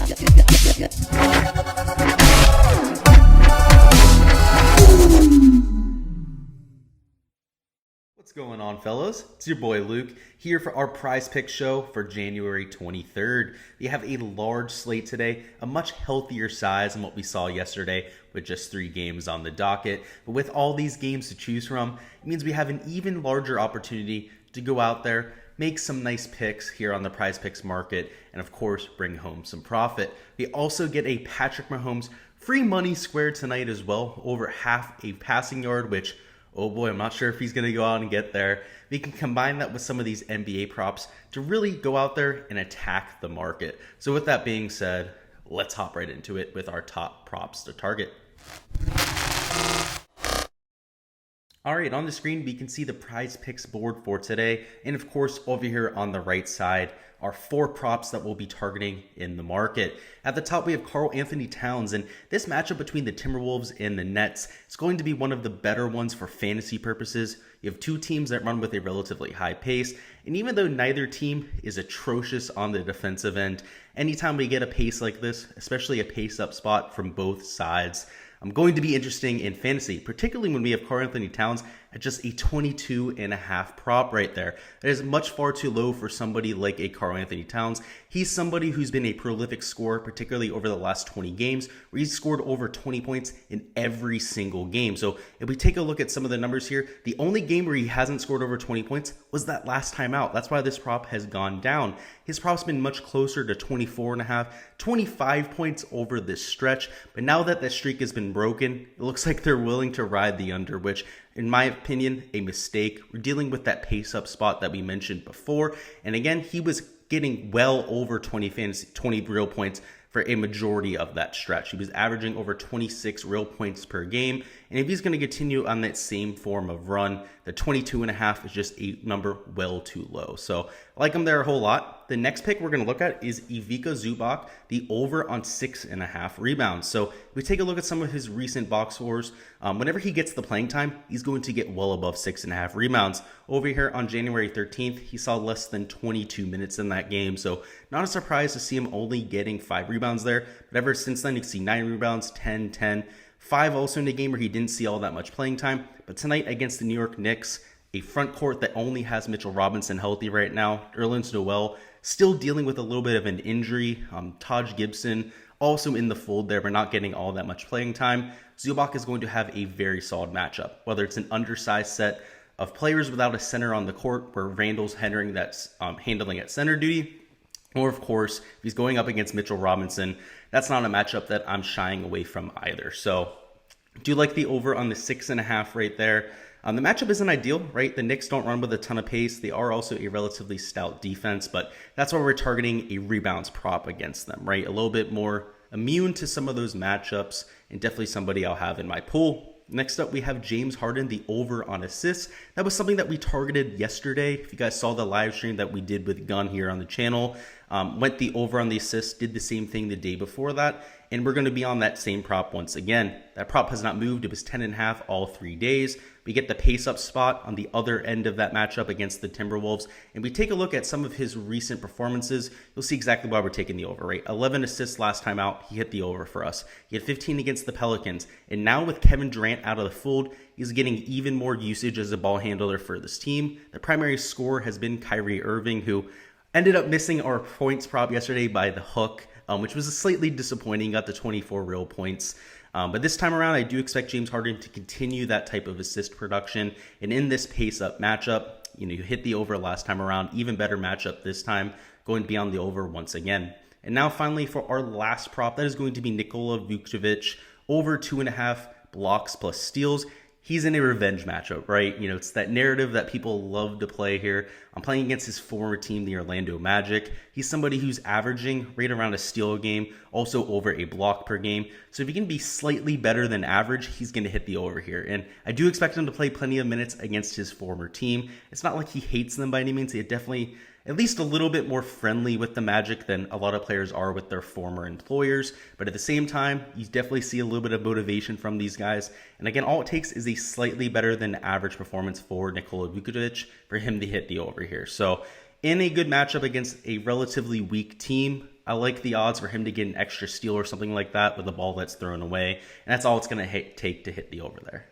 What's going on, fellas? It's your boy Luke here for our prize pick show for January 23rd. We have a large slate today, a much healthier size than what we saw yesterday with just 3 games on the docket. But with all these games to choose from, it means we have an even larger opportunity to go out there, make some nice picks here on the prize picks market, and of course, bring home some profit. We also get a Patrick Mahomes free money square tonight as well, over half a passing yard, which, oh boy, I'm not sure if he's going to go out and get there. We can combine that with some of these NBA props to really go out there and attack the market. So with that being said, let's hop right into it with our top props to target. All right, on the screen, we can see the prize picks board for today. And of course, over here on the right side are 4 props that we'll be targeting in the market. At the top, we have Karl Towns, and this matchup between the Timberwolves and the Nets is going to be one of the better ones for fantasy purposes. You have 2 teams that run with a relatively high pace, and even though neither team is atrocious on the defensive end, anytime we get a pace like this, especially a pace up spot from both sides, going to be interesting in fantasy, particularly when we have Karl Towns at just a 22.5 prop right there. That is much far too low for somebody like a Karl Towns. He's somebody who's been a prolific scorer, particularly over the last 20 games, where he's scored over 20 points in every single game. So if we take a look at some of the numbers here, the only game where he hasn't scored over 20 points was that last time out. That's why this prop has gone down. His prop's been much closer to 24.5, 25 points over this stretch. But now that that streak has been broken, it looks like they're willing to ride the under, which, in my opinion, a mistake. We're dealing with that pace up spot that we mentioned before. And again, he was getting well over 20 real points for a majority of that stretch. He was averaging over 26 real points per game. And if he's going to continue on that same form of run, the 22.5 is just a number well too low. So I like him there a whole lot. The next pick we're going to look at is Ivica Zubac, the over on 6.5 rebounds. So if we take a look at some of his recent box scores, whenever he gets the playing time, he's going to get well above 6.5 rebounds. Over here on January 13th, he saw less than 22 minutes in that game. So not a surprise to see him only getting 5 rebounds there. But ever since then, you can see 9 rebounds, 10, 10, 5 also in a game where he didn't see all that much playing time. But tonight against the New York Knicks, a front court that only has Mitchell Robinson healthy right now, Nerlens Noel still dealing with a little bit of an injury, Taj Gibson also in the fold there, but not getting all that much playing time. Zubac is going to have a very solid matchup, whether it's an undersized set of players without a center on the court where Randall's handling at center duty, or of course, if he's going up against Mitchell Robinson, that's not a matchup that I'm shying away from either. So I do like the over on the 6.5 right there. The matchup isn't ideal, right? The Knicks don't run with a ton of pace. They are also a relatively stout defense, but that's why we're targeting a rebounds prop against them, right? A little bit more immune to some of those matchups, and definitely somebody I'll have in my pool. Next up, we have James Harden, the over on assists. That was something that we targeted yesterday. If you guys saw the live stream that we did with Gun here on the channel, went the over on the assists, did the same thing the day before that, and we're going to be on that same prop once again. That prop has not moved. It was 10.5 all 3 days. We get the pace up spot on the other end of that matchup against the Timberwolves, and we take a look at some of his recent performances. You'll see exactly why we're taking the over, right? 11 assists last time out. He hit the over for us. He had 15 against the Pelicans, and now with Kevin Durant out of the fold, he's getting even more usage as a ball handler for this team. The primary scorer has been Kyrie Irving, who ended up missing our points prop yesterday by the hook, which was slightly disappointing. Got the 24 real points. But this time around, I do expect James Harden to continue that type of assist production. And in this pace-up matchup, you hit the over last time around. Even better matchup this time, going beyond the over once again. And now finally for our last prop, that is going to be Nikola Vucevic, over 2.5 blocks plus steals. He's in a revenge matchup, right? It's that narrative that people love to play here. I'm playing against his former team, the Orlando Magic. He's somebody who's averaging right around a steal a game, also over a block per game. So if he can be slightly better than average, he's going to hit the over here. And I do expect him to play plenty of minutes against his former team. It's not like he hates them by any means. He definitely at least a little bit more friendly with the Magic than a lot of players are with their former employers. But at the same time, you definitely see a little bit of motivation from these guys. And again, all it takes is a slightly better than average performance for Nikola Vucevic for him to hit the over here. So in a good matchup against a relatively weak team, I like the odds for him to get an extra steal or something like that with a ball that's thrown away. And that's all it's going to take to hit the over there.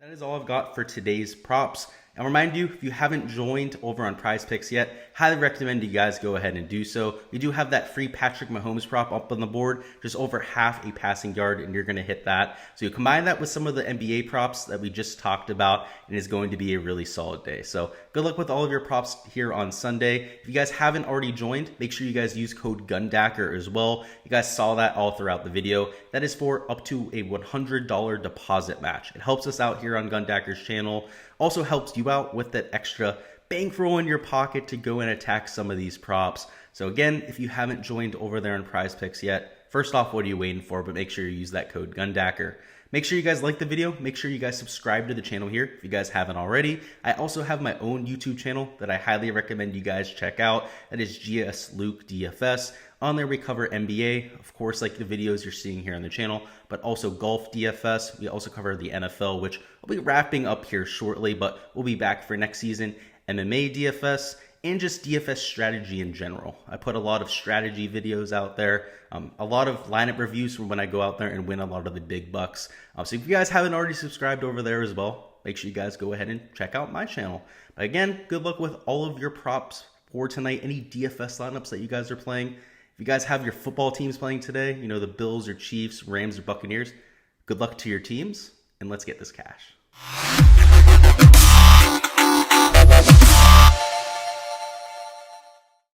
That is all I've got for today's props. And remind you, if you haven't joined over on Prize Picks yet, highly recommend you guys go ahead and do so. We do have that free Patrick Mahomes prop up on the board, just over half a passing yard, and you're going to hit that. So you combine that with some of the NBA props that we just talked about, and it's going to be a really solid day. So good luck with all of your props here on Sunday. If you guys haven't already joined, make sure you guys use code Gundacker as well. You guys saw that all throughout the video. That is for up to a $100 deposit match. It helps us out here on Gundacker's channel. Also helps you out with that extra bankroll in your pocket to go and attack some of these props. So again, if you haven't joined over there on Prize Picks yet, first off, what are you waiting for? But make sure you use that code Gundacker. Make sure you guys like the video. Make sure you guys subscribe to the channel here if you guys haven't already. I also have my own YouTube channel that I highly recommend you guys check out. That is Gsluke DFS. On there we cover NBA, of course, like the videos you're seeing here on the channel, but also golf DFS. We also cover the NFL, which I'll be wrapping up here shortly, but we'll be back for next season. MMA DFS, and just DFS strategy in general. I put a lot of strategy videos out there, a lot of lineup reviews from when I go out there and win a lot of the big bucks. So if you guys haven't already subscribed over there as well, make sure you guys go ahead and check out my channel. But again, good luck with all of your props for tonight, any DFS lineups that you guys are playing. If you guys have your football teams playing today, you know, the Bills or Chiefs, Rams or Buccaneers, good luck to your teams, and let's get this cash.